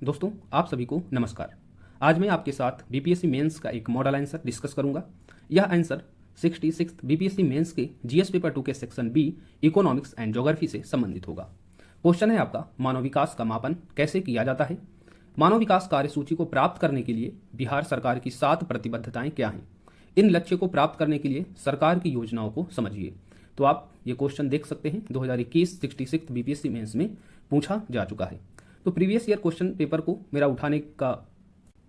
दोस्तों, आप सभी को नमस्कार। आज मैं आपके साथ बीपीएससी मेंस का एक मॉडल आंसर डिस्कस करूंगा। यह आंसर 66 बीपीएससी मेंस के जीएस पेपर 2 के section B economics and geography से संबंधित होगा। क्वेश्चन है आपका, मानव विकास का मापन कैसे किया जाता है। मानव विकास कार्यसूची को प्राप्त करने के लिए बिहार सरकार की 7 प्रतिबद्धताएं क्या हैं। इन लक्ष्य को प्राप्त करने के लिए सरकार की योजनाओं को समझिए। तो आप ये क्वेश्चन देख सकते हैं 2021 66 बीपीएससी मेंस में पूछा जा चुका है। तो प्रीवियस ईयर क्वेश्चन पेपर को मेरा उठाने का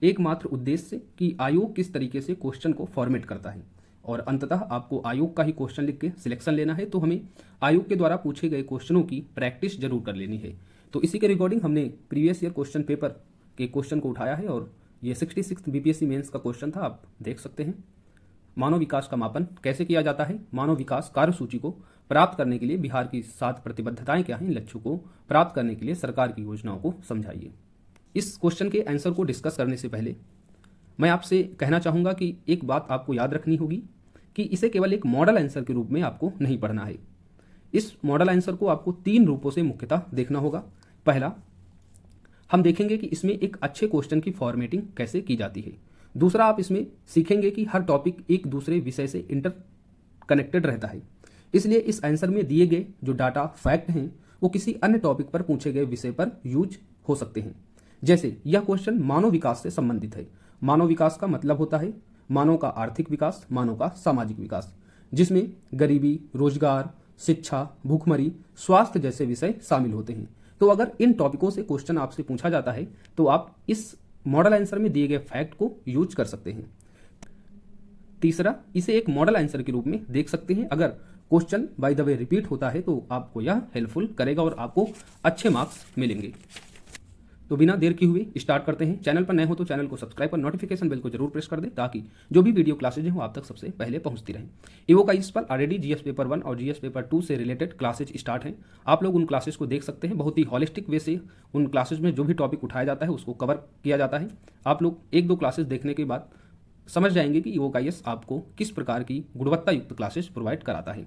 एकमात्र उद्देश्य कि आयोग किस तरीके से क्वेश्चन को फॉर्मेट करता है और अंततः आपको आयोग का ही क्वेश्चन लिख के सिलेक्शन लेना है। तो हमें आयोग के द्वारा पूछे गए क्वेश्चनों की प्रैक्टिस जरूर कर लेनी है। तो इसी के रिकॉर्डिंग हमने प्रीवियस ईयर क्वेश्चन पेपर के क्वेश्चन को उठाया है और ये 66 बीपीएससी मेंस का क्वेश्चन था, आप देख सकते हैं। मानव विकास का मापन कैसे किया जाता है। मानव विकास कार्यसूची को प्राप्त करने के लिए बिहार की 7 प्रतिबद्धताएं क्या हैं। लक्ष्यों को प्राप्त करने के लिए सरकार की योजनाओं को समझाइए। इस क्वेश्चन के आंसर को डिस्कस करने से पहले मैं आपसे कहना चाहूँगा कि एक बात आपको याद रखनी होगी कि इसे केवल एक मॉडल आंसर के रूप में आपको नहीं पढ़ना है। इस मॉडल आंसर को आपको 3 रूपों से मुख्यतः देखना होगा। पहला, हम देखेंगे कि इसमें एक अच्छे क्वेश्चन की फॉर्मेटिंग कैसे की जाती है। दूसरा, आप इसमें सीखेंगे कि हर टॉपिक एक दूसरे विषय से इंटर कनेक्टेड रहता है, इसलिए इस आंसर में दिए गए जो डाटा फैक्ट हैं वो किसी अन्य टॉपिक पर पूछे गए विषय पर यूज हो सकते हैं। जैसे यह क्वेश्चन मानव विकास से संबंधित है। मानव विकास का मतलब होता है मानव का आर्थिक विकास, मानव का सामाजिक विकास, जिसमें गरीबी, रोजगार, शिक्षा, भूखमरी, स्वास्थ्य जैसे विषय शामिल होते हैं। तो अगर इन टॉपिकों से क्वेश्चन आपसे पूछा जाता है तो आप इस मॉडल आंसर में दिए गए फैक्ट को यूज कर सकते हैं। तीसरा, इसे एक मॉडल आंसर के रूप में देख सकते हैं। अगर question by the way repeat होता है तो आपको यह हेल्पफुल करेगा और आपको अच्छे मार्क्स मिलेंगे। तो बिना देर की हुए स्टार्ट करते हैं। चैनल पर नए हो तो चैनल को सब्सक्राइब और नोटिफिकेशन बेल को जरूर प्रेस कर दें ताकि जो भी वीडियो क्लासेज हैं वो आप तक सबसे पहले पहुंचती रहें। इवो का इस पर ऑलरेडी जीएस पेपर 1 और जीएस पेपर 2 से रिलेटेड क्लासेज स्टार्ट हैं। आप लोग उन क्लासेज को देख सकते हैं। बहुत ही हॉलिस्टिक वे से उन क्लासेज में जो भी टॉपिक उठाया जाता है उसको कवर किया जाता है। आप लोग 1-2 क्लासेज देखने के बाद समझ जाएंगे कि इवो का आपको किस प्रकार की गुणवत्ता युक्त क्लासेज प्रोवाइड कराता है।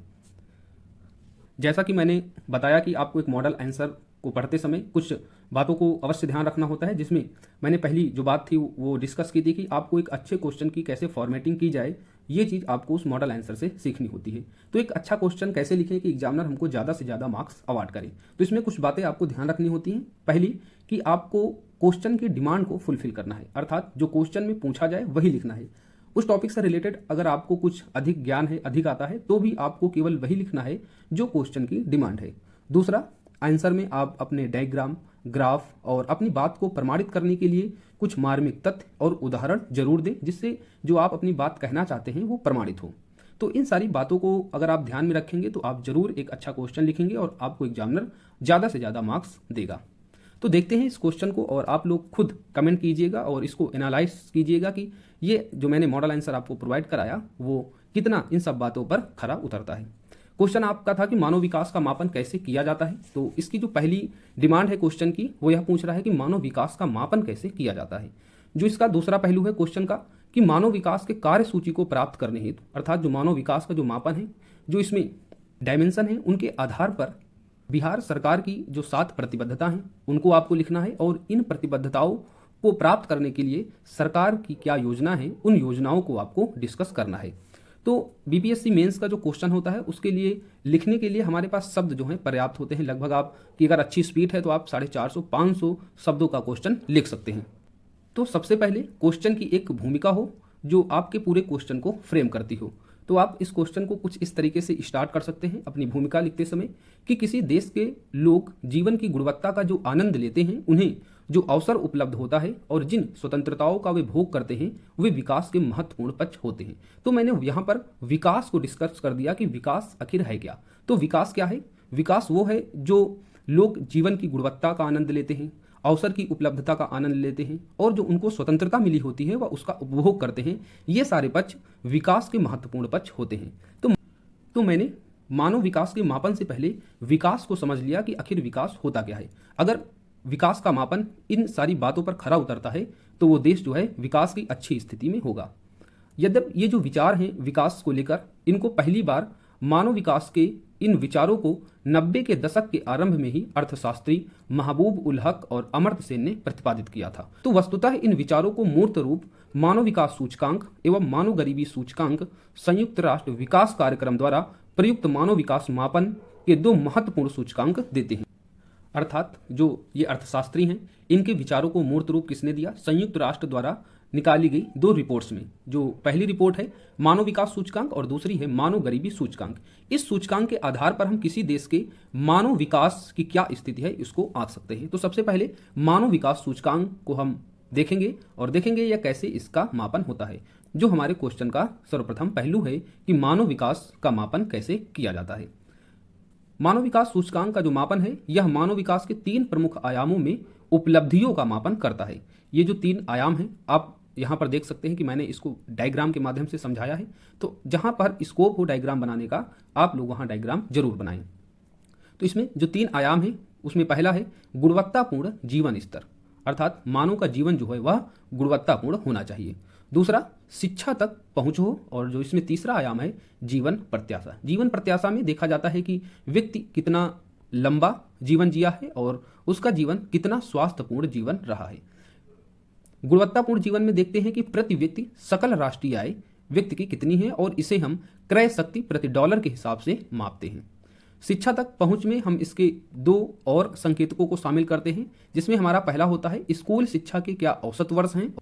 जैसा कि मैंने बताया कि आपको एक मॉडल आंसर को पढ़ते समय कुछ बातों को अवश्य ध्यान रखना होता है, जिसमें मैंने पहली जो बात थी वो डिस्कस की थी कि आपको एक अच्छे क्वेश्चन की कैसे फॉर्मेटिंग की जाए, ये चीज़ आपको उस मॉडल आंसर से सीखनी होती है। तो एक अच्छा क्वेश्चन कैसे लिखें कि एग्जामिनर हमको ज़्यादा से ज़्यादा मार्क्स अवार्ड करे। तो इसमें कुछ बातें आपको ध्यान रखनी होती हैं। पहली कि आपको क्वेश्चन की डिमांड को फुलफिल करना है, अर्थात जो क्वेश्चन में पूछा जाए वही लिखना है। उस टॉपिक से रिलेटेड अगर आपको कुछ अधिक ज्ञान है, अधिक आता है, तो भी आपको केवल वही लिखना है जो क्वेश्चन की डिमांड है। दूसरा, आंसर में आप अपने डायग्राम, ग्राफ और अपनी बात को प्रमाणित करने के लिए कुछ मार्मिक तथ्य और उदाहरण जरूर दें, जिससे जो आप अपनी बात कहना चाहते हैं वो प्रमाणित हो। तो इन सारी बातों को अगर आप ध्यान में रखेंगे तो आप जरूर एक अच्छा क्वेश्चन लिखेंगे और आपको एग्जामिनर ज़्यादा से ज़्यादा मार्क्स देगा। तो देखते हैं इस क्वेश्चन को और आप लोग खुद कमेंट कीजिएगा और इसको एनालाइज कीजिएगा कि ये जो मैंने मॉडल आंसर आपको प्रोवाइड कराया वो कितना इन सब बातों पर खरा उतरता है। क्वेश्चन आपका था कि मानव विकास का मापन कैसे किया जाता है। तो इसकी जो पहली डिमांड है क्वेश्चन की वो यह पूछ रहा है कि मानव विकास का मापन कैसे किया जाता है। जो इसका दूसरा पहलू है क्वेश्चन का कि मानव विकास के कार्यसूची को प्राप्त करने हेतु, अर्थात जो मानव विकास का जो मापन है, जो इसमें डायमेंशन है, उनके आधार पर बिहार सरकार की जो 7 प्रतिबद्धता हैं उनको आपको लिखना है और इन प्रतिबद्धताओं को प्राप्त करने के लिए सरकार की क्या योजना है, उन योजनाओं को आपको डिस्कस करना है। तो बीपीएससी मेंस का जो क्वेश्चन होता है उसके लिए लिखने के लिए हमारे पास शब्द जो हैं पर्याप्त होते हैं। लगभग आप की अगर अच्छी स्पीड है तो आप 450-500 शब्दों का क्वेश्चन लिख सकते हैं। तो सबसे पहले क्वेश्चन की एक भूमिका हो जो आपके पूरे क्वेश्चन को फ्रेम करती हो। तो आप इस क्वेश्चन को कुछ इस तरीके से स्टार्ट कर सकते हैं अपनी भूमिका लिखते समय कि किसी देश के लोग जीवन की गुणवत्ता का जो आनंद लेते हैं, उन्हें जो अवसर उपलब्ध होता है और जिन स्वतंत्रताओं का वे भोग करते हैं वे विकास के महत्वपूर्ण पक्ष होते हैं। तो मैंने यहाँ पर विकास को डिस्कस कर दिया कि विकास आखिर है क्या। तो विकास क्या है? विकास वो है जो लोग जीवन की गुणवत्ता का आनंद लेते हैं, अवसर की उपलब्धता का आनंद लेते हैं और जो उनको स्वतंत्रता मिली होती है वह उसका उपभोग करते हैं। ये सारे पक्ष विकास के महत्वपूर्ण पक्ष होते हैं। तो मैंने मानव विकास के मापन से पहले विकास को समझ लिया कि आखिर विकास होता क्या है। अगर विकास का मापन इन सारी बातों पर खरा उतरता है तो वो देश जो है विकास की अच्छी स्थिति में होगा। यद्यपि ये जो विचार हैं विकास को लेकर, इनको पहली बार मानव विकास के इन विचारों को 90 के दशक के आरंभ में ही अर्थशास्त्री महबूब उल हक और अमर्त्य सेन ने प्रतिपादित किया था। तो वस्तुतः इन विचारों को मूर्त रूप मानव विकास सूचकांक एवं मानव गरीबी सूचकांक संयुक्त राष्ट्र विकास कार्यक्रम द्वारा प्रयुक्त मानव विकास मापन के दो महत्वपूर्ण सूचकांक देते हैं। अर्थात जो ये अर्थशास्त्री हैं, इनके विचारों को मूर्त रूप किसने दिया? संयुक्त राष्ट्र द्वारा निकाली गई दो रिपोर्ट्स में। जो पहली रिपोर्ट है मानव विकास सूचकांक और दूसरी है मानव गरीबी सूचकांक। इस सूचकांक के आधार पर हम किसी देश के मानव विकास की क्या स्थिति है इसको आंक सकते हैं। तो सबसे पहले मानव विकास सूचकांक को हम देखेंगे और देखेंगे यह कैसे इसका मापन होता है। जो हमारे क्वेश्चन का सर्वप्रथम पहलू है कि मानव विकास का मापन कैसे किया जाता है। मानव विकास सूचकांक का जो मापन है यह मानव विकास के 3 प्रमुख आयामों में उपलब्धियों का मापन करता है। ये जो 3 आयाम हैं, आप यहाँ पर देख सकते हैं कि मैंने इसको डायग्राम के माध्यम से समझाया है। तो जहाँ पर स्कोप हो डायग्राम बनाने का, आप लोग वहाँ डायग्राम जरूर बनाएं। तो इसमें जो 3 आयाम हैं उसमें पहला है गुणवत्तापूर्ण जीवन स्तर, अर्थात मानव का जीवन जो है वह गुणवत्तापूर्ण होना चाहिए। दूसरा शिक्षा तक पहुंच हो, और जो इसमें तीसरा आयाम है जीवन प्रत्याशा। जीवन प्रत्याशा में देखा जाता है कि व्यक्ति कितना लंबा जीवन जिया है और उसका जीवन कितना स्वास्थ्यपूर्ण जीवन रहा है। गुणवत्तापूर्ण जीवन में देखते हैं कि प्रति व्यक्ति सकल राष्ट्रीय आय व्यक्ति की कितनी है और इसे हम क्रय शक्ति प्रति डॉलर के हिसाब से मापते हैं। शिक्षा तक पहुंच में हम इसके 2 और संकेतकों को शामिल करते हैं, जिसमें हमारा पहला होता है स्कूल शिक्षा के क्या औसत वर्ष हैं,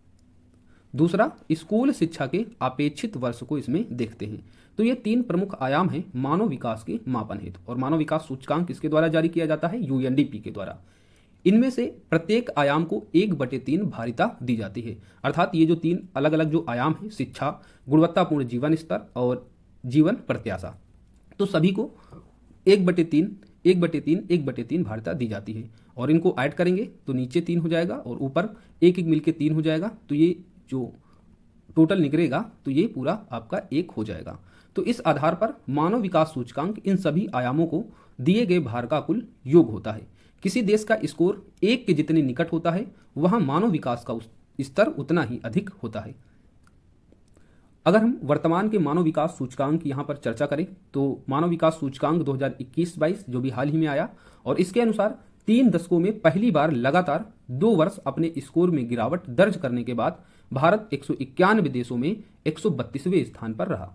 दूसरा स्कूल शिक्षा के अपेक्षित वर्ष को इसमें देखते हैं। तो ये 3 प्रमुख आयाम हैं मानव विकास के मापन हेतु, और मानव विकास सूचकांक किसके द्वारा जारी किया जाता है? यूएनडीपी के द्वारा। इनमें से प्रत्येक आयाम को 1/3 भारिता दी जाती है, अर्थात ये जो 3 अलग अलग जो आयाम हैं, शिक्षा, गुणवत्तापूर्ण जीवन स्तर और जीवन प्रत्याशा, तो सभी को 1/3 भारिता दी जाती है। और इनको ऐड करेंगे तो नीचे 3 हो जाएगा और ऊपर 1 मिलके 3 हो जाएगा। तो ये जो टोटल निकलेगा तो ये पूरा आपका 1 हो जाएगा। तो इस आधार पर मानव विकास सूचकांक इन सभी आयामों को दिए गए भार का कुल योग होता है। किसी देश का स्कोर 1 के जितने निकट होता है वहां मानव विकास का स्तर उतना ही अधिक होता है। अगर हम वर्तमान के मानव विकास सूचकांक यहां पर चर्चा करें तो मानव विकास सूचकांक 2021-22 जो भी हाल ही में आया, और इसके अनुसार 3 दशकों में पहली बार लगातार 2 वर्ष अपने स्कोर में गिरावट दर्ज करने के बाद भारत 191 देशों में 132वें स्थान पर रहा।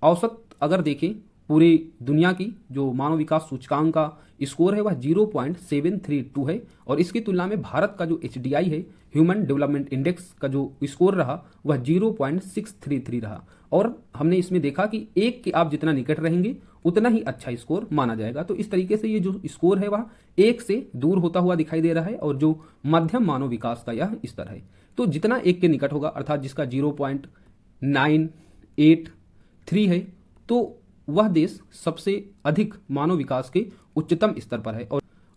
औसत अगर देखें पूरे दुनिया की जो मानव विकास सूचकांक का स्कोर है वह 0.732 है, और इसकी तुलना में भारत का जो HDI है, ह्यूमन डेवलपमेंट इंडेक्स का जो स्कोर रहा वह 0.633 रहा। और हमने इसमें देखा कि 1 के आप जितना निकट रहेंगे उतना ही अच्छा स्कोर माना जाएगा। तो इस तरीके से ये जो स्कोर है वह 1 से दूर होता हुआ दिखाई दे रहा है, और जो मध्यम मानव विकास का यह स्तर है। तो जितना 1 के निकट होगा, अर्थात जिसका 0.983 है, तो वह देश सबसे अधिक मानव विकास के उच्चतम स्तर पर है,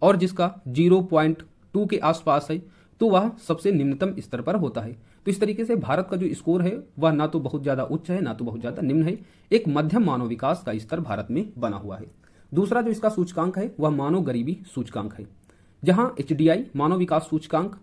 और जिसका 0.2 के आसपास है तो वह सबसे निम्नतम स्तर पर होता है। तो इस तरीके से भारत का जो स्कोर है वह ना तो बहुत ज़्यादा उच्च है ना तो बहुत ज़्यादा निम्न है, एक मध्यम मानव विकास का स्तर भारत में बना हुआ है। दूसरा जो इसका सूचकांक है वह मानव गरीबी सूचकांक है, जहां HDI मानव विकास सूचकांक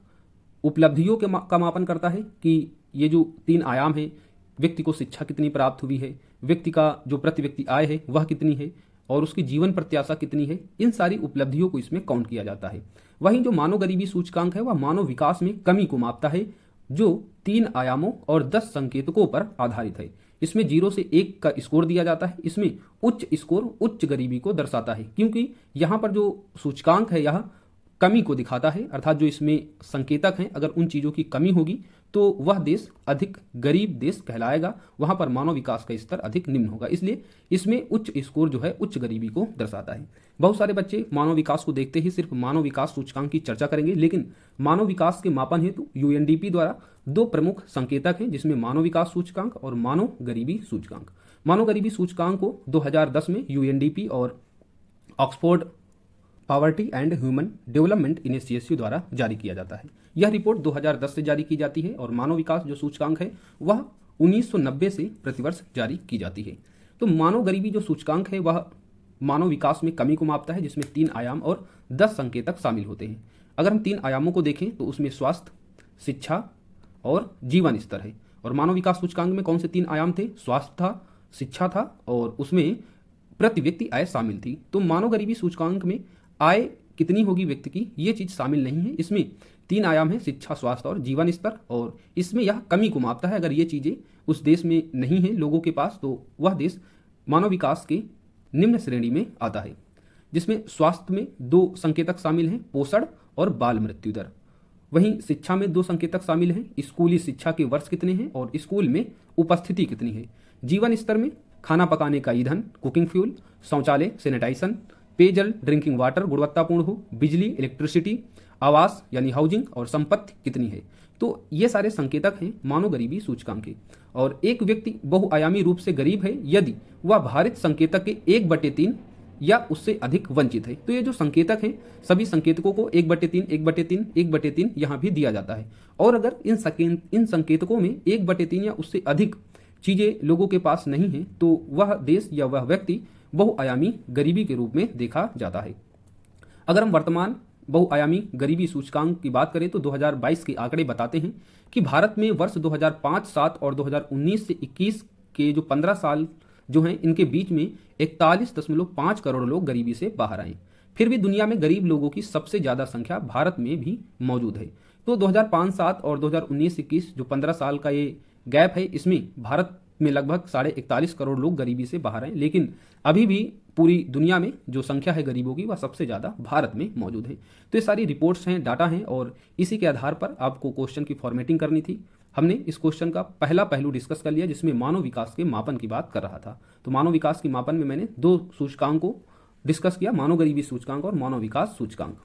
उपलब्धियों का मापन करता है कि ये जो 3 आयाम हैं, व्यक्ति को शिक्षा कितनी प्राप्त हुई है, व्यक्ति का जो प्रति व्यक्ति आय है वह कितनी है, और उसकी जीवन प्रत्याशा कितनी है, इन सारी उपलब्धियों को इसमें काउंट किया जाता है। वहीं जो मानव गरीबी सूचकांक है वह मानव विकास में कमी को मापता है, जो 3 आयामों और 10 संकेतकों पर आधारित है। इसमें 0 से 1 का स्कोर दिया जाता है। इसमें उच्च स्कोर उच्च गरीबी को दर्शाता है, क्योंकि यहाँ पर जो सूचकांक है यह कमी को दिखाता है, अर्थात जो इसमें संकेतक हैं अगर उन चीज़ों की कमी होगी तो वह देश अधिक गरीब देश कहलाएगा, वहां पर मानव विकास का स्तर अधिक निम्न होगा। इसलिए इसमें उच्च स्कोर जो है उच्च गरीबी को दर्शाता है। बहुत सारे बच्चे मानव विकास को देखते ही सिर्फ मानव विकास सूचकांक की चर्चा करेंगे, लेकिन मानव विकास के मापन हेतु यूएनडीपी द्वारा 2 प्रमुख संकेतक हैं, जिसमें मानव विकास सूचकांक और मानव गरीबी सूचकांक। मानव गरीबी सूचकांक को 2010 में यूएनडीपी और Oxford poverty and human development initiative द्वारा जारी किया जाता है। यह रिपोर्ट 2010 से जारी की जाती है, और मानव विकास जो सूचकांक है वह 1990 से प्रतिवर्ष जारी की जाती है। तो मानव गरीबी जो सूचकांक है वह मानव विकास में कमी को मापता है, जिसमें 3 आयाम और 10 संकेतक शामिल होते हैं। अगर हम 3 आयामों को देखें तो उसमें स्वास्थ्य, शिक्षा और जीवन स्तर है। और मानव विकास सूचकांक में कौन से 3 आयाम थे? स्वास्थ्य था, शिक्षा था, और उसमें प्रति व्यक्ति आय शामिल थी। तो मानव गरीबी सूचकांक में आय कितनी होगी व्यक्ति की, ये चीज शामिल नहीं है। इसमें 3 आयाम है, शिक्षा, स्वास्थ्य और जीवन स्तर, और इसमें यह कमी को मापता है। अगर ये चीजें उस देश में नहीं है लोगों के पास, तो वह देश मानव विकास के निम्न श्रेणी में आता है, जिसमें स्वास्थ्य में 2 संकेतक शामिल हैं, पोषण और बाल मृत्यु दर। वहीं शिक्षा में 2 संकेतक शामिल हैं, स्कूली शिक्षा के वर्ष कितने हैं और स्कूल में उपस्थिति कितनी है। जीवन स्तर में खाना पकाने का ईंधन, कुकिंग फ्यूल, शौचालय, सैनिटाइजेशन, पेयजल, ड्रिंकिंग वाटर गुणवत्तापूर्ण हो, बिजली, इलेक्ट्रिसिटी, आवास यानी हाउसिंग, और संपत्ति कितनी है। तो ये सारे संकेतक हैं मानव गरीबी सूचकांक के। और एक व्यक्ति बहुआयामी रूप से गरीब है यदि वह भारित संकेतक के 1/3 या उससे अधिक वंचित है। तो ये जो संकेतक हैं, सभी संकेतकों को 1/3, 1/3, 1/3 यहाँ भी दिया जाता है। और अगर इन संकेतकों में 1/3 या उससे अधिक चीजें लोगों के पास नहीं है, तो वह देश या वह व्यक्ति बहुआयामी गरीबी के रूप में देखा जाता है। अगर हम वर्तमान बहुआयामी गरीबी सूचकांक की बात करें तो 2022 के आंकड़े बताते हैं कि भारत में वर्ष 2005-7 और 2019 से 21 के जो 15 साल जो हैं, इनके बीच में 41.5 करोड़ लोग गरीबी से बाहर आए। फिर भी दुनिया में गरीब लोगों की सबसे ज्यादा संख्या भारत में भी मौजूद है। तो 2005-7 और 2019-21 जो 15 साल का ये गैप है, इसमें भारत में लगभग 41.5 करोड़ लोग गरीबी से बाहर आए, लेकिन अभी भी पूरी दुनिया में जो संख्या है गरीबों की, वह सबसे ज़्यादा भारत में मौजूद है। तो ये सारी रिपोर्ट्स हैं, डाटा हैं, और इसी के आधार पर आपको क्वेश्चन की फॉर्मेटिंग करनी थी। हमने इस क्वेश्चन का पहला पहलू डिस्कस कर लिया, जिसमें मानव विकास के मापन की बात कर रहा था। तो मानव विकास के मापन में मैंने 2 सूचकांक को डिस्कस किया, मानव गरीबी सूचकांक और मानव विकास सूचकांक।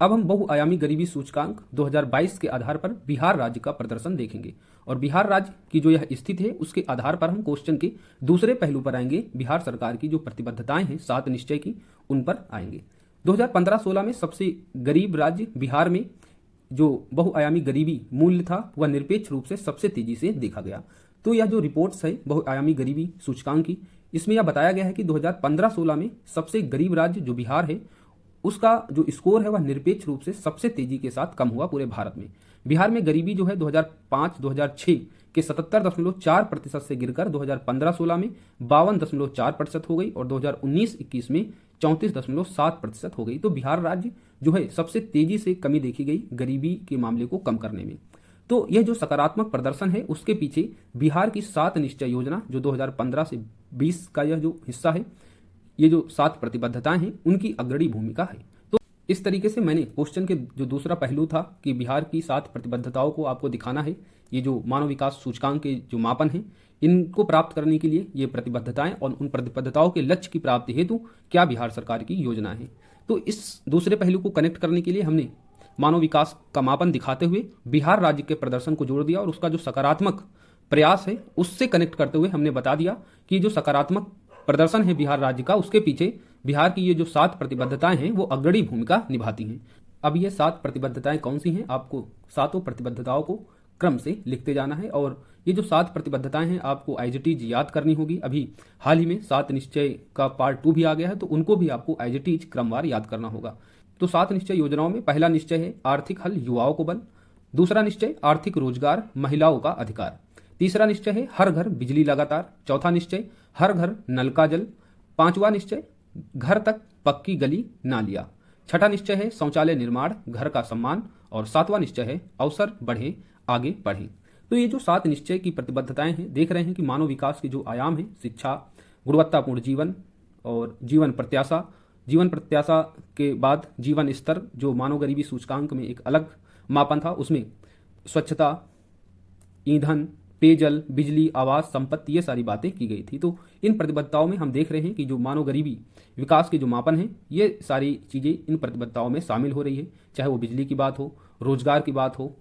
अब हम बहुआयामी गरीबी सूचकांक 2022 के आधार पर बिहार राज्य का प्रदर्शन देखेंगे, और बिहार राज्य की जो यह स्थिति है उसके आधार पर हम क्वेश्चन के दूसरे पहलू पर आएंगे। बिहार सरकार की जो प्रतिबद्धताएं हैं 7 निश्चय की, उन पर आएंगे। 2015-16 में सबसे गरीब राज्य बिहार में जो बहुआयामी गरीबी मूल्य था वह निरपेक्ष रूप से सबसे तेजी से देखा गया। तो यह जो रिपोर्ट्स है बहुआयामी गरीबी सूचकांक की, इसमें यह बताया गया है कि 2015-16 में सबसे गरीब राज्य जो बिहार है, उसका जो स्कोर है वह निरपेक्ष रूप से सबसे तेजी के साथ कम हुआ पूरे भारत में। बिहार में गरीबी जो है 2005-2006 के 77.4% से गिरकर 2015-16 में 52.4% हो गई, और 2019-21 में 34.7% हो गई। तो बिहार राज्य जो है सबसे तेजी से कमी देखी गई गरीबी के मामले को कम करने में। तो यह जो सकारात्मक प्रदर्शन है उसके पीछे बिहार की 7 निश्चय योजना जो 2015 से 20 का यह जो हिस्सा है, ये जो 7 प्रतिबद्धताएं हैं, उनकी अग्रणी भूमिका है। तो इस तरीके से मैंने क्वेश्चन के जो दूसरा पहलू था कि बिहार की 7 प्रतिबद्धताओं को आपको दिखाना है, ये जो मानव विकास सूचकांक के जो मापन है, इनको प्राप्त करने के लिए ये प्रतिबद्धताएं और उन प्रतिबद्धताओं के लक्ष्य की प्राप्ति हेतु क्या बिहार सरकार की योजना है। तो इस दूसरे पहलू को कनेक्ट करने के लिए हमने मानव विकास का मापन दिखाते हुए बिहार राज्य के प्रदर्शन को जोड़ दिया, और उसका जो सकारात्मक प्रयास है उससे कनेक्ट करते हुए हमने बता दिया कि जो सकारात्मक प्रदर्शन है बिहार राज्य का, उसके पीछे बिहार की ये जो 7 प्रतिबद्धताएं हैं वो अग्रणी भूमिका निभाती हैं। अब ये 7 प्रतिबद्धताएं कौन सी हैं, आपको 7 प्रतिबद्धताओं को क्रम से लिखते जाना है, और ये जो 7 प्रतिबद्धताएं हैं आपको एज याद करनी होगी। अभी हाल ही में 7 निश्चय का पार्ट 2 भी आ गया है, तो उनको भी आपको एज क्रमवार याद करना होगा। तो 7 निश्चय योजनाओं में पहला निश्चय है आर्थिक हल युवाओं को बल, दूसरा निश्चय आर्थिक रोजगार महिलाओं का अधिकार, तीसरा निश्चय है हर घर बिजली लगातार, चौथा निश्चय हर घर नल का जल, पांचवा निश्चय घर तक पक्की गली नालियां, छठा निश्चय है शौचालय निर्माण घर का सम्मान, और 7वां निश्चय है अवसर बढ़े आगे बढ़े। तो ये जो 7 निश्चय की प्रतिबद्धताएं हैं, देख रहे हैं कि मानव विकास के जो आयाम हैं, शिक्षा, गुणवत्तापूर्ण जीवन और जीवन प्रत्याशा के बाद जीवन स्तर, जो मानव गरीबी सूचकांक में एक अलग मापन था, उसमें स्वच्छता, ईंधन, पेयजल, बिजली, आवास, संपत्ति, ये सारी बातें की गई थी। तो इन प्रतिबद्धताओं में हम देख रहे हैं कि जो मानव गरीबी विकास के जो मापन है, ये सारी चीज़ें इन प्रतिबद्धताओं में शामिल हो रही है, चाहे वो बिजली की बात हो, रोजगार की बात हो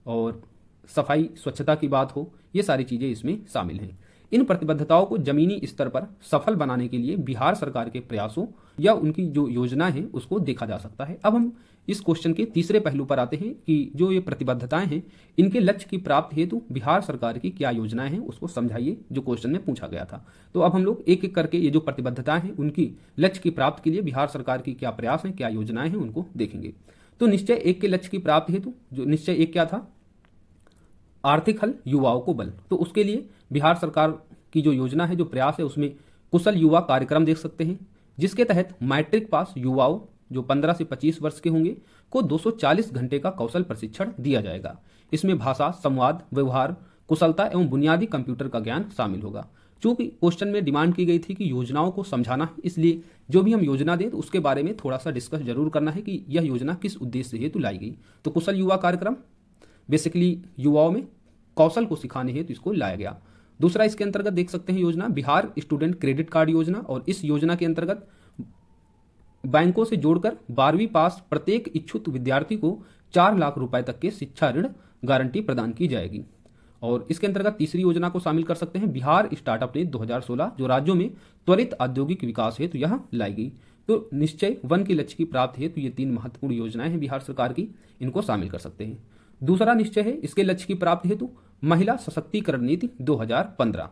और सफाई स्वच्छता की बात हो, ये सारी चीज़ें इसमें शामिल हैं। इन प्रतिबद्धताओं को जमीनी स्तर पर सफल बनाने के लिए बिहार सरकार के प्रयासों या उनकी जो योजना है उसको देखा जा सकता है। अब हम इस क्वेश्चन के तीसरे पहलू पर आते हैं कि जो ये प्रतिबद्धताएं हैं, इनके लक्ष्य की प्राप्ति हेतु बिहार सरकार की क्या योजनाएं हैं, उसको समझाइए, जो क्वेश्चन में पूछा गया था। तो अब हम लोग एक एक करके ये जो प्रतिबद्धताएं हैं उनकी लक्ष्य की प्राप्ति के लिए बिहार सरकार की क्या प्रयास हैं, क्या योजनाएं हैं, उनको देखेंगे। तो निश्चय 1 के लक्ष्य की प्राप्ति हेतु जो निश्चय 1 क्या था, आर्थिक हल युवाओं को बल। तो उसके लिए बिहार सरकार की जो योजना है, जो प्रयास है, उसमें कुशल युवा कार्यक्रम देख सकते हैं, जिसके तहत मैट्रिक पास युवाओं जो 15 से 25 वर्ष के होंगे को 240 घंटे का कौशल प्रशिक्षण दिया जाएगा। इसमें भाषा, संवाद, व्यवहार, कुशलता एवं बुनियादी कंप्यूटर का ज्ञान शामिल होगा। चूंकि क्वेश्चन में डिमांड की गई थी कि योजनाओं को समझाना है, इसलिए जो भी हम योजना दें तो उसके बारे में थोड़ा सा डिस्कस जरूर करना है कि यह योजना किस उद्देश्य हेतु लाई गई। तो कुशल युवा कार्यक्रम बेसिकली युवाओं में कौशल को सिखाने हेतु इसको लाया गया। दूसरा इसके अंतर्गत देख सकते हैं योजना बिहार स्टूडेंट क्रेडिट कार्ड योजना, और इस योजना के अंतर्गत बैंकों से जोड़कर 12वीं पास प्रत्येक इच्छुक विद्यार्थी को 4 लाख रुपए तक के शिक्षा ऋण गारंटी प्रदान की जाएगी। और इसके अंतर्गत तीसरी योजना को शामिल कर सकते हैं बिहार स्टार्टअप नीति 2016, जो राज्यों में त्वरित औद्योगिक विकास हेतु यह लाई गई। तो निश्चय 1 के लक्ष्य की प्राप्ति हेतु ये 3 महत्वपूर्ण योजनाएं हैं बिहार सरकार की, इनको शामिल कर सकते हैं। दूसरा निश्चय है इसके लक्ष्य की प्राप्ति हेतु महिला सशक्तिकरण नीति 2015।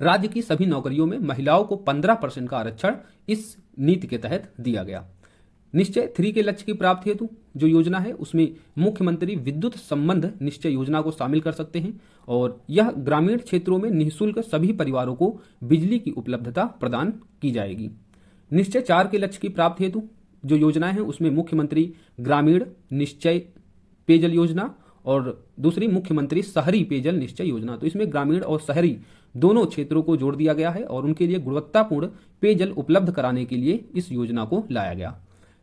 राज्य की सभी नौकरियों में महिलाओं को 15% का आरक्षण इस नीति के तहत दिया गया। निश्चय 3 के लक्ष्य की प्राप्ति हेतु जो योजना है उसमें मुख्यमंत्री विद्युत संबंध निश्चय योजना को शामिल कर सकते हैं, और यह ग्रामीण क्षेत्रों में निःशुल्क सभी परिवारों को बिजली की उपलब्धता प्रदान की जाएगी। निश्चय 4 के लक्ष्य की प्राप्ति हेतु जो योजनाएं हैं उसमें मुख्यमंत्री ग्रामीण निश्चय पेयजल योजना और दूसरी मुख्यमंत्री शहरी पेयजल निश्चय योजना। तो इसमें ग्रामीण और शहरी दोनों क्षेत्रों को जोड़ दिया गया है और उनके लिए गुणवत्तापूर्ण पेयजल उपलब्ध कराने के लिए इस योजना को लाया गया।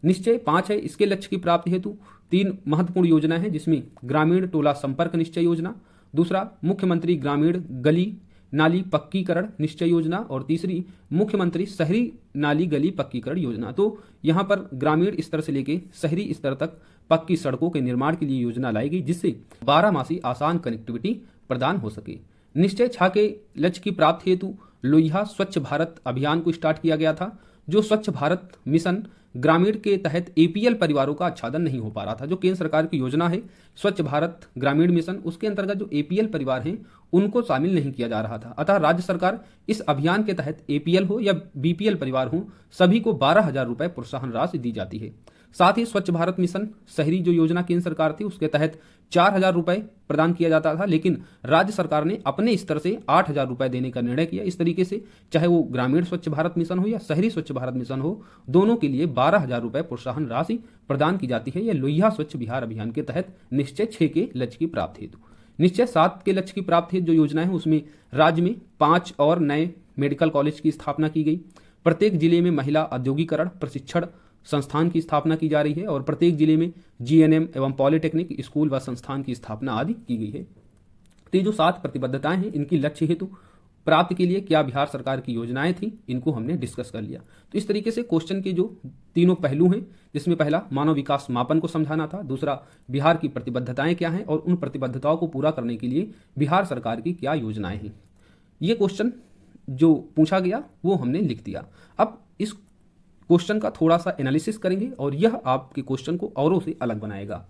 निश्चय 5 है इसके लक्ष्य की प्राप्ति हेतु 3 महत्वपूर्ण योजनाएं हैं, जिसमें ग्रामीण टोला संपर्क निश्चय योजना, दूसरा मुख्यमंत्री ग्रामीण गली नाली पक्कीकरण निश्चय योजना, और तीसरी मुख्यमंत्री शहरी नाली गली पक्कीकरण योजना। तो यहाँ पर ग्रामीण स्तर से लेकर शहरी स्तर तक पक्की सड़कों के निर्माण के लिए योजना लाई गई, जिससे 12 मासी आसान कनेक्टिविटी प्रदान हो सके। निश्चय 6 के लक्ष्य की प्राप्ति हेतु लोहिया स्वच्छ भारत अभियान को स्टार्ट किया गया था, जो स्वच्छ भारत मिशन ग्रामीण के तहत एपीएल परिवारों का आच्छादन नहीं हो पा रहा था। जो केंद्र सरकार की योजना है स्वच्छ भारत ग्रामीण मिशन, उसके अंतर्गत जो एपीएल परिवार हैं उनको शामिल नहीं किया जा रहा था। अतः राज्य सरकार इस अभियान के तहत एपीएल हो या बीपीएल परिवार हो, सभी को 12,000 रुपए प्रोत्साहन राशि दी जाती है। साथ ही स्वच्छ भारत मिशन शहरी जो योजना केंद्र सरकार थी उसके तहत 4,000 रुपए प्रदान किया जाता था, लेकिन राज्य सरकार ने अपने स्तर से 8,000 रुपए देने का निर्णय किया। इस तरीके से चाहे वो ग्रामीण स्वच्छ भारत मिशन हो या शहरी स्वच्छ भारत मिशन हो, दोनों के लिए 12,000 रुपए प्रोत्साहन राशि प्रदान की जाती है। यह लोहिया स्वच्छ बिहार अभियान के तहत निश्चय 6 के लक्ष्य की प्राप्ति हेतु। निश्चय 7 के लक्ष्य की प्राप्ति हेतु जो योजना है उसमें राज्य में 5 और नए मेडिकल कॉलेज की स्थापना की गई। प्रत्येक जिले में महिला औद्योगिकरण प्रशिक्षण संस्थान की स्थापना की जा रही है और प्रत्येक जिले में जीएनएम एवं पॉलिटेक्निक स्कूल व संस्थान की स्थापना आदि की गई है। तो ये जो 7 प्रतिबद्धताएं हैं इनकी लक्ष्य हेतु प्राप्ति के लिए क्या बिहार सरकार की योजनाएं थी, इनको हमने डिस्कस कर लिया। तो इस तरीके से क्वेश्चन के जो तीनों पहलू हैं, जिसमें पहला मानव विकास मापन को समझाना था, दूसरा बिहार की प्रतिबद्धताएं क्या हैं और उन प्रतिबद्धताओं को पूरा करने के लिए बिहार सरकार की क्या योजनाएं हैं, ये क्वेश्चन जो पूछा गया वो हमने लिख दिया। अब इस क्वेश्चन का थोड़ा सा एनालिसिस करेंगे और यह आपके क्वेश्चन को औरों से अलग बनाएगा।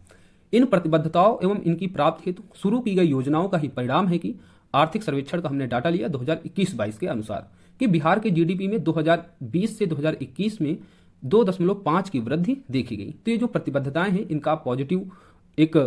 इन प्रतिबद्धताओं एवं इनकी प्राप्ति हेतु शुरू की गई योजनाओं का ही परिणाम है कि आर्थिक सर्वेक्षण का हमने डाटा लिया 2021-22 के अनुसार कि बिहार के जीडीपी में 2020 से 2021 में 2.5 की वृद्धि देखी गई। तो ये जो प्रतिबद्धताएं हैं इनका पॉजिटिव एक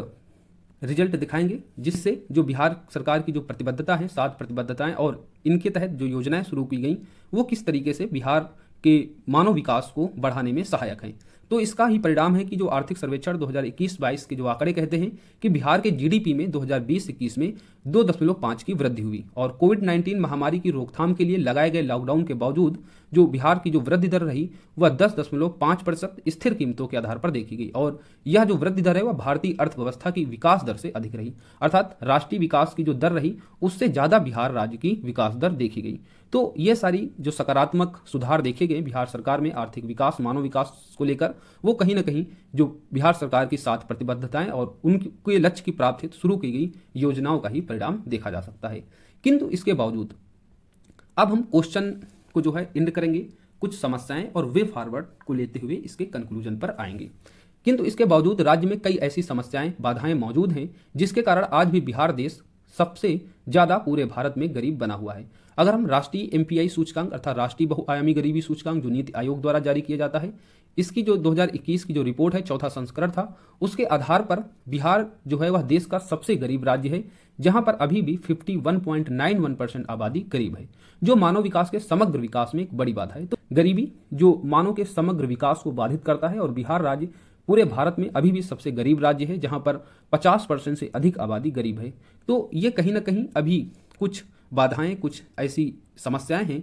रिजल्ट दिखाएंगे, जिससे जो बिहार सरकार की जो प्रतिबद्धता है 7 प्रतिबद्धताएं और इनके तहत जो योजनाएं शुरू की गई वो किस तरीके से बिहार के मानव विकास को बढ़ाने में सहायक हैं। तो इसका ही परिणाम है कि जो आर्थिक सर्वेक्षण 2021-22 के जो आंकड़े कहते हैं कि बिहार के जीडीपी में 2020-21 में 2.5 की वृद्धि हुई और कोविड-19 महामारी की रोकथाम के लिए लगाए गए लॉकडाउन के बावजूद जो बिहार की जो वृद्धि दर रही वह 10.5% स्थिर कीमतों के आधार पर देखी गई और यह जो वृद्धि दर है वह भारतीय अर्थव्यवस्था की विकास दर से अधिक रही, अर्थात राष्ट्रीय विकास की जो दर रही उससे ज्यादा बिहार राज्य की विकास दर देखी गई। तो ये सारी जो सकारात्मक सुधार देखे गए बिहार सरकार में आर्थिक विकास मानव विकास को लेकर, वो कहीं ना कहीं जो बिहार सरकार की 7 प्रतिबद्धताएं और उनके लक्ष्य की प्राप्ति शुरू की गई योजनाओं का ही परिणाम देखा जा सकता है। किंतु इसके बावजूद अब हम क्वेश्चन को जो है एंड करेंगे, कुछ समस्याएं और वे फॉरवर्ड को लेते हुए इसके कंक्लूजन पर आएंगे। किंतु इसके बावजूद राज्य में कई ऐसी समस्याएं बाधाएं मौजूद हैं जिसके कारण आज भी बिहार देश सबसे ज्यादा पूरे भारत में गरीब बना हुआ है। अगर हम राष्ट्रीय एमपीआई सूचकांक अर्थात राष्ट्रीय बहुआयामी गरीबी सूचकांक जो नीति आयोग द्वारा जारी किया जाता है, इसकी जो 2021 की जो रिपोर्ट है, चौथा संस्करण था, उसके आधार पर बिहार जो है वह देश का सबसे गरीब राज्य है, जहां पर अभी भी 51.91% आबादी गरीब है, जो मानव विकास के समग्र विकास में एक बड़ी बाधा है। तो गरीबी जो मानव के समग्र विकास को बाधित करता है और बिहार राज्य पूरे भारत में अभी भी सबसे गरीब राज्य है, जहां पर 50% से अधिक आबादी गरीब है। तो ये कहीं ना कहीं अभी कुछ बाधाएं, कुछ ऐसी समस्याएं हैं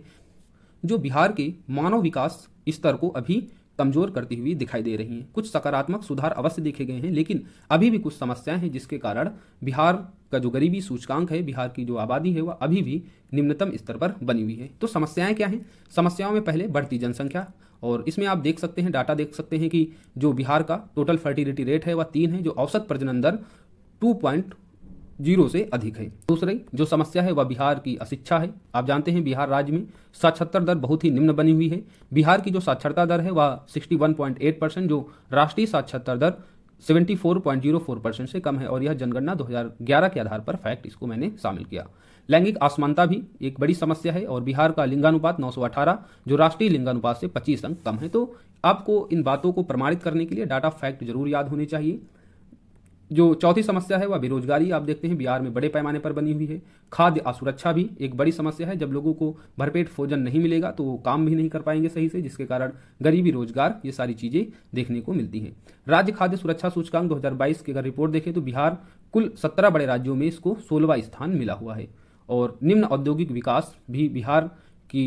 जो बिहार के मानव विकास स्तर को अभी कमजोर करती हुई दिखाई दे रही हैं। कुछ सकारात्मक सुधार अवश्य देखे गए हैं, लेकिन अभी भी कुछ समस्याएं हैं जिसके कारण बिहार का जो गरीबी सूचकांक है, बिहार की जो आबादी है, वह अभी भी निम्नतम स्तर पर बनी हुई है। तो समस्याएं क्या हैं? समस्याओं में पहले बढ़ती जनसंख्या, और इसमें आप देख सकते हैं, डाटा देख सकते हैं कि जो बिहार का टोटल फर्टिलिटी रेट है वह 3 है, जो औसत प्रजनन दर 2.0 से अधिक है। दूसरी जो समस्या है वह बिहार की अशिक्षा है। आप जानते हैं बिहार राज्य में साक्षरता दर बहुत ही निम्न बनी हुई है। बिहार की जो साक्षरता दर है वह 61.8%, जो राष्ट्रीय साक्षरता दर 74.04% से कम है, और यह जनगणना 2011 के आधार पर फैक्ट इसको मैंने शामिल किया। लैंगिक असमानता भी एक बड़ी समस्या है, और बिहार का लिंगानुपात 918, जो राष्ट्रीय लिंगानुपात से 25 अंक कम है। तो आपको इन बातों को प्रमाणित करने के लिए डाटा फैक्ट जरूर याद होने चाहिए। जो चौथी समस्या है वह बेरोजगारी आप देखते हैं बिहार में बड़े पैमाने पर बनी हुई है। खाद्य असुरक्षा भी एक बड़ी समस्या है। जब लोगों को भरपेट भोजन नहीं मिलेगा तो वो काम भी नहीं कर पाएंगे सही से, जिसके कारण गरीबी, रोजगार, ये सारी चीजें देखने को मिलती हैं। राज्य खाद्य सुरक्षा सूचकांक 2022 की अगर रिपोर्ट देखें तो बिहार कुल 17 बड़े राज्यों में इसको 16वां स्थान मिला हुआ है। और निम्न औद्योगिक विकास भी बिहार की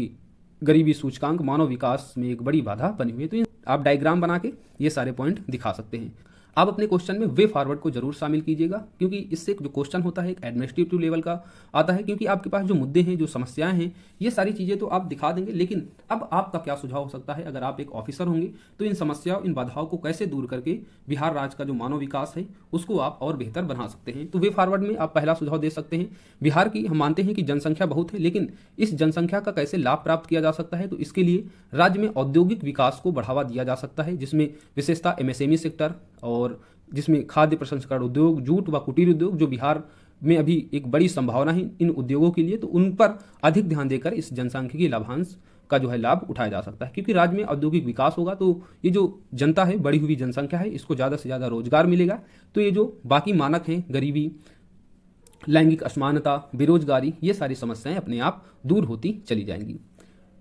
गरीबी सूचकांक, मानव विकास में एक बड़ी बाधा बनी हुई है। तो आप डायग्राम बना के ये सारे पॉइंट दिखा सकते हैं। आप अपने क्वेश्चन में वे फॉरवर्ड को जरूर शामिल कीजिएगा, क्योंकि इससे जो क्वेश्चन होता है एक एडमिनिस्ट्रेटिव लेवल का आता है, क्योंकि आपके पास जो मुद्दे हैं, जो समस्याएं हैं, ये सारी चीजें तो आप दिखा देंगे, लेकिन अब आपका क्या सुझाव हो सकता है? अगर आप एक ऑफिसर होंगे तो इन समस्याओं, इन बाधाओं को कैसे दूर करके बिहार राज्य का जो मानव विकास है उसको आप और बेहतर बना सकते हैं। तो वे फॉरवर्ड में आप पहला सुझाव दे सकते हैं, बिहार की हम मानते हैं कि जनसंख्या बहुत है, लेकिन इस जनसंख्या का कैसे लाभ प्राप्त किया जा सकता है? तो इसके लिए राज्य में औद्योगिक विकास को बढ़ावा दिया जा सकता है, जिसमें विशेषता एमएसएमई सेक्टर और जिसमें खाद्य प्रसंस्करण उद्योग, जूट व कुटीर उद्योग, जो बिहार में अभी एक बड़ी संभावना है इन उद्योगों के लिए, तो उन पर अधिक ध्यान देकर इस जनसांख्यिकी लाभांश का जो है लाभ उठाया जा सकता है। क्योंकि राज्य में औद्योगिक विकास होगा तो ये जो जनता है, बढ़ी हुई जनसंख्या है, इसको ज़्यादा से ज़्यादा रोजगार मिलेगा। तो ये जो बाकी मानक हैं, गरीबी, लैंगिक असमानता, बेरोजगारी, ये सारी समस्याएं अपने आप दूर होती चली जाएंगी।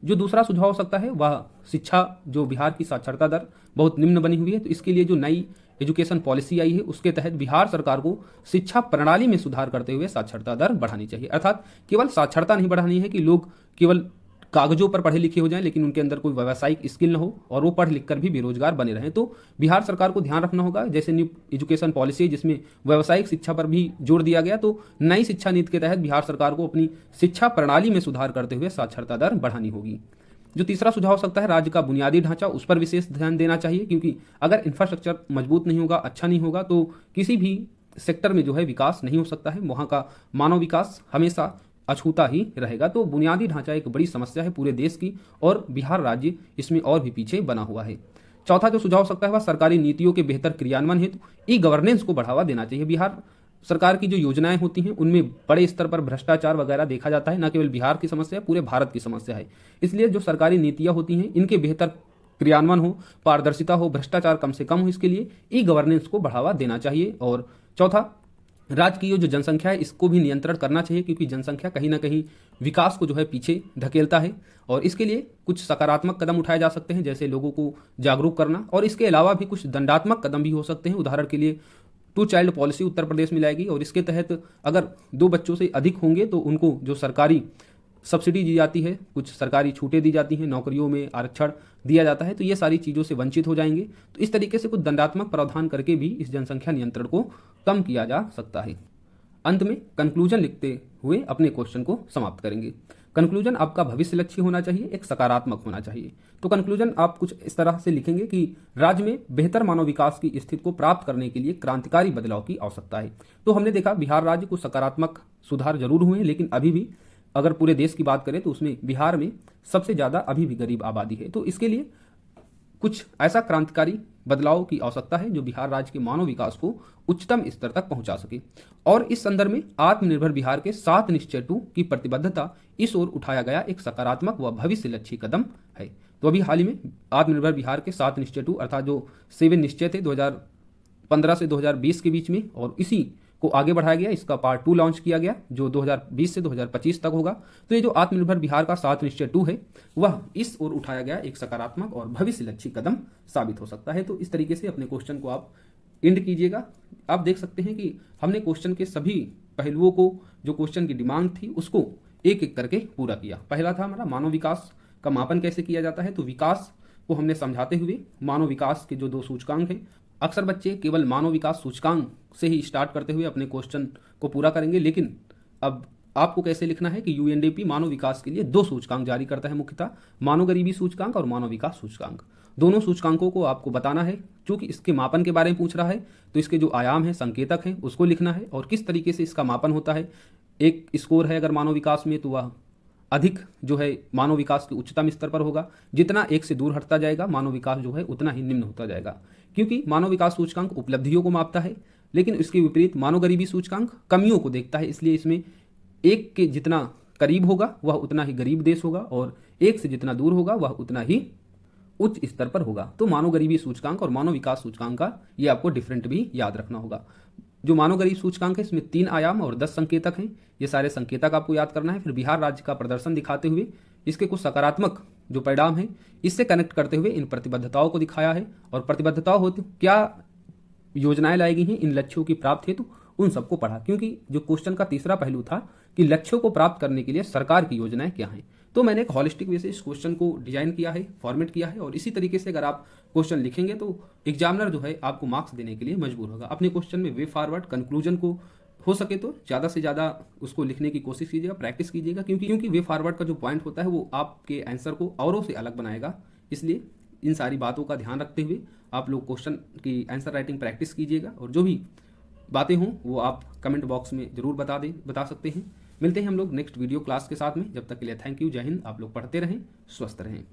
जो दूसरा सुझाव हो सकता है वह शिक्षा, जो बिहार की साक्षरता दर बहुत निम्न बनी हुई है, तो इसके लिए जो नई एजुकेशन पॉलिसी आई है उसके तहत बिहार सरकार को शिक्षा प्रणाली में सुधार करते हुए साक्षरता दर बढ़ानी चाहिए। अर्थात केवल साक्षरता नहीं बढ़ानी है कि लोग केवल कागजों पर पढ़े लिखे हो जाएं, लेकिन उनके अंदर कोई व्यावसायिक स्किल न हो और वो पढ़ लिख कर भी बेरोजगार बने रहें। तो बिहार सरकार को ध्यान रखना होगा, जैसे न्यू एजुकेशन पॉलिसी जिसमें व्यावसायिक शिक्षा पर भी जोर दिया गया, तो नई शिक्षा नीति के तहत बिहार सरकार को अपनी शिक्षा प्रणाली में सुधार करते हुए साक्षरता दर बढ़ानी होगी। जो तीसरा सुझाव हो सकता है, राज्य का बुनियादी ढांचा, उस पर विशेष ध्यान देना चाहिए, क्योंकि अगर इंफ्रास्ट्रक्चर मजबूत नहीं होगा, अच्छा नहीं होगा, तो किसी भी सेक्टर में जो है विकास नहीं हो सकता है। वहाँ का मानव विकास हमेशा अछूता ही रहेगा। तो बुनियादी ढांचा एक बड़ी समस्या है पूरे देश की, और बिहार राज्य इसमें और भी पीछे बना हुआ है। चौथा जो सुझाव हो सकता है वह सरकारी नीतियों के बेहतर क्रियान्वयन हेतु ई गवर्नेंस को बढ़ावा देना चाहिए। बिहार सरकार की जो योजनाएं होती हैं उनमें बड़े स्तर पर भ्रष्टाचार वगैरह देखा जाता है, न केवल बिहार की समस्या है, पूरे भारत की समस्या है। इसलिए जो सरकारी नीतियां होती हैं इनके बेहतर क्रियान्वयन हो, पारदर्शिता हो, भ्रष्टाचार कम से कम हो, इसके लिए ई गवर्नेंस को बढ़ावा देना चाहिए। और चौथा, राज्य की जो जनसंख्या है इसको भी नियंत्रण करना चाहिए, क्योंकि जनसंख्या कहीं ना कहीं विकास को जो है पीछे धकेलता है, और इसके लिए कुछ सकारात्मक कदम उठाए जा सकते हैं, जैसे लोगों को जागरूक करना, और इसके अलावा भी कुछ दंडात्मक कदम भी हो सकते हैं। उदाहरण के लिए 2 चाइल्ड पॉलिसी उत्तर प्रदेश में लाएगी, और इसके तहत अगर 2 बच्चों से अधिक होंगे तो उनको जो सरकारी सब्सिडी दी जाती है, कुछ सरकारी छूटें दी जाती हैं, नौकरियों में आरक्षण दिया जाता है, तो ये सारी चीज़ों से वंचित हो जाएंगे। तो इस तरीके से कुछ दंडात्मक प्रावधान करके भी इस जनसंख्या नियंत्रण को कम किया जा सकता है। अंत में कंक्लूजन लिखते हुए अपने क्वेश्चन को समाप्त करेंगे। कंक्लूजन आपका भविष्य लक्ष्य होना चाहिए, एक सकारात्मक होना चाहिए। तो कंक्लूजन आप कुछ इस तरह से लिखेंगे कि राज्य में बेहतर मानव विकास की स्थिति को प्राप्त करने के लिए क्रांतिकारी बदलाव की आवश्यकता है। तो हमने देखा बिहार राज्य को सकारात्मक सुधार जरूर हुए हैं, लेकिन अभी भी अगर पूरे देश की बात करें तो उसमें बिहार में सबसे ज़्यादा अभी भी गरीब आबादी है। तो इसके लिए कुछ ऐसा क्रांतिकारी बदलाव की आवश्यकता है जो बिहार राज्य के मानव विकास को उच्चतम स्तर तक पहुंचा सके। और इस संदर्भ में आत्मनिर्भर बिहार के 7 निश्चय 2 की प्रतिबद्धता इस ओर उठाया गया एक सकारात्मक व भविष्य लक्ष्य कदम है। तो तो अभी हाल ही में आत्मनिर्भर बिहार के 7 निश्चय 2 अर्थात जो 7 निश्चय थे 2015 से 2020 के बीच में, और इसी को आगे बढ़ाया गया। इसका पार्ट 2 लॉन्च किया गया जो 2020 से 2025 तक होगा। तो ये जो आत्मनिर्भर बिहार का 7 निश्चय 2 है वह इस ओर उठाया गया एक सकारात्मक और भविष्यलक्षी कदम साबित हो सकता है। तो इस तरीके से अपने क्वेश्चन को आप एंड कीजिएगा। आप देख सकते हैं कि हमने क्वेश्चन के सभी पहलुओं को, जो क्वेश्चन की डिमांड थी उसको एक एक करके पूरा किया। पहला था हमारा मानव विकास का मापन कैसे किया जाता है। तो विकास को हमने समझाते हुए मानव विकास के जो 2 सूचकांक हैं, अक्सर बच्चे केवल मानव विकास सूचकांक से ही स्टार्ट करते हुए अपने क्वेश्चन को पूरा करेंगे, लेकिन अब आपको कैसे लिखना है कि यूएनडीपी मानव विकास के लिए 2 सूचकांक जारी करता है, मुख्यतः मानव गरीबी सूचकांक और मानव विकास सूचकांक। दोनों सूचकांकों को आपको बताना है। चूंकि इसके मापन के बारे में पूछ रहा है तो इसके जो आयाम है, संकेतक हैं, उसको लिखना है और किस तरीके से इसका मापन होता है। एक स्कोर है अगर मानव विकास में तो वह अधिक जो है मानव विकास के उच्चतम स्तर पर होगा। जितना 1 से दूर हटता जाएगा मानव विकास जो है उतना ही निम्न होता जाएगा, क्योंकि मानव विकास सूचकांक उपलब्धियों को मापता है, लेकिन इसके विपरीत मानव गरीबी सूचकांक कमियों को देखता है। इसलिए इसमें 1 के जितना करीब होगा वह उतना ही गरीब देश होगा और 1 से जितना दूर होगा वह उतना ही उच्च स्तर पर होगा। तो मानव गरीबी सूचकांक और मानव विकास सूचकांक का ये आपको डिफरेंट भी याद रखना होगा। जो मानव गरीब सूचकांक है इसमें 3 आयाम और 10 संकेतक हैं। ये सारे संकेतक आपको याद करना है। फिर बिहार राज्य का प्रदर्शन दिखाते हुए इसके कुछ सकारात्मक जो परिणाम हैं इससे कनेक्ट करते हुए इन प्रतिबद्धताओं को दिखाया है, और प्रतिबद्धताओं होती क्या योजनाएं लाई गई हैं इन लक्ष्यों की प्राप्ति हेतु उन सबको पढ़ा, क्योंकि जो क्वेश्चन का तीसरा पहलू था कि लक्ष्यों को प्राप्त करने के लिए सरकार की योजनाएं क्या हैं। तो मैंने एक हॉलिस्टिक वे से इस क्वेश्चन को डिजाइन किया है, फॉर्मेट किया है, और इसी तरीके से अगर आप क्वेश्चन लिखेंगे तो एग्जामिनर जो है आपको मार्क्स देने के लिए मजबूर होगा। अपने क्वेश्चन में वे फॉरवर्ड कंक्लूजन को हो सके तो ज़्यादा से ज़्यादा उसको लिखने की कोशिश कीजिएगा, प्रैक्टिस कीजिएगा, क्योंकि वे फॉरवर्ड का जो पॉइंट होता है वो आपके आंसर को औरों से अलग बनाएगा। इसलिए इन सारी बातों का ध्यान रखते हुए आप लोग क्वेश्चन की आंसर राइटिंग प्रैक्टिस कीजिएगा, और जो भी बातें हों वो आप कमेंट बॉक्स में ज़रूर बता सकते हैं। मिलते हैं हम लोग नेक्स्ट वीडियो क्लास के साथ में। जब तक के लिए थैंक यू, जय हिंद। आप लोग पढ़ते रहें, स्वस्थ रहें।